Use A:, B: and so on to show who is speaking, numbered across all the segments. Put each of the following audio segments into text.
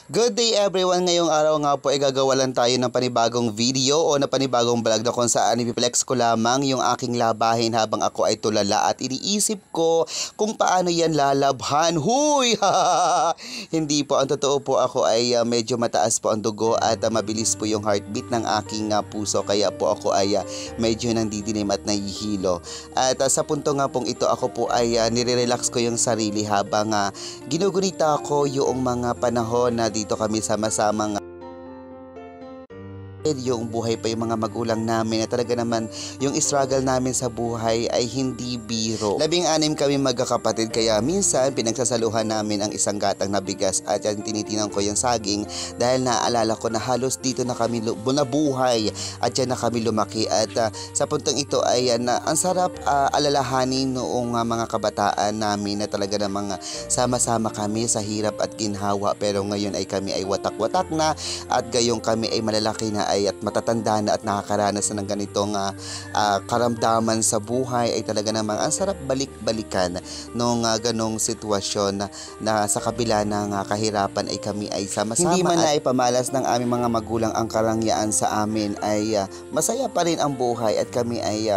A: Good day everyone! Ngayong araw nga po ay gagawa lang tayo ng panibagong video o na panibagong vlog na kung saan ipiplex ko lamang yung aking labahin habang ako ay tulala at iniisip ko kung paano yan lalabhan. Huy! Hindi po, ang totoo po ako ay medyo mataas po ang dugo at mabilis po yung heartbeat ng aking puso, kaya po ako ay medyo nandidilim at nahihilo. At sa punto nga pong ito, ako po ay nire-relax ko yung sarili habang ginugunita ko yung mga panahon na dito kami sama-samang yung buhay pa yung mga magulang namin na talaga naman yung struggle namin sa buhay ay hindi biro. 16 kami magkakapatid, kaya minsan pinagsasaluhan namin ang isang gatang na bigas at yan tinitinan ko yung saging dahil naaalala ko na halos dito na kami nabuhay at yan na kami lumaki. At sa puntong ito ay ang sarap alalahanin noong mga kabataan namin na talaga namang sama-sama kami sa hirap at ginhawa, pero ngayon ay kami ay watak-watak na at gayong kami ay malalaki na at matatanda na at nakakaranas na ng ganitong karamdaman sa buhay, ay talaga namang ang sarap balik-balikan nung ganong sitwasyon na sa kabila ng kahirapan ay kami ay sama-sama. Hindi man na ipamalas ng aming mga magulang ang karangyaan sa amin, ay masaya pa rin ang buhay at kami ay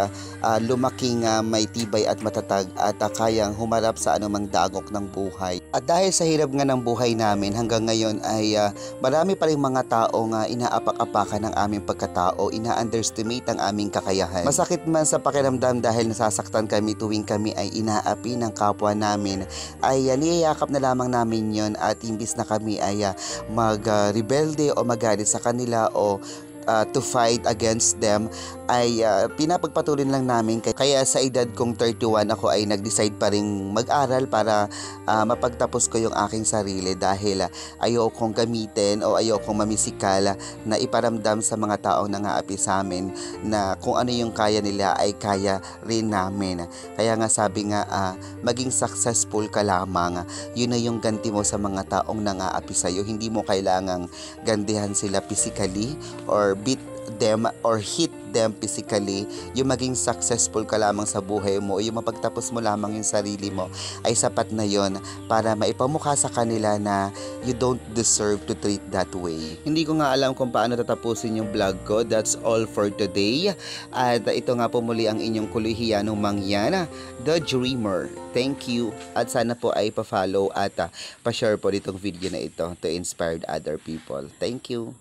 A: lumaking may tibay at matatag at kayang humarap sa anumang dagok ng buhay. At dahil sa hirap nga ng buhay namin hanggang ngayon ay marami pa rin mga taong inaapak-apakan ng aming pagkatao, ina-underestimate ang aming kakayahan. Masakit man sa pakiramdam dahil nasasaktan kami tuwing kami ay inaapi ng kapwa namin, ay niyayakap na lamang namin yon at imbis na kami ay mag-rebelde o magalit sa kanila o to fight against them, ay pinapagpatuloy lang namin. Kaya sa edad kong 31 ako ay nag-decide pa rin mag-aral para mapagtapos ko yung aking sarili dahil ayokong gamitin o ayokong mamisikal na iparamdam sa mga taong nangaapi sa amin na kung ano yung kaya nila ay kaya rin namin. Kaya nga sabi nga, maging successful ka lamang, yun na yung ganti mo sa mga taong nangaapi sa'yo. Hindi mo kailangang gandihan sila physically or beat them or hit them physically. Yung maging successful ka lamang sa buhay mo, yung mapagtapos mo lamang yung sarili mo, ay sapat na yon para maipamukha sa kanila na you don't deserve to treat that way. Hindi ko nga alam kung paano tatapusin yung vlog ko. That's all for today. At ito nga po muli ang inyong kuluhiyanong mangyan, The Dreamer. Thank you. At sana po ay pa-follow at pa-share po ditong video na ito to inspire other people. Thank you.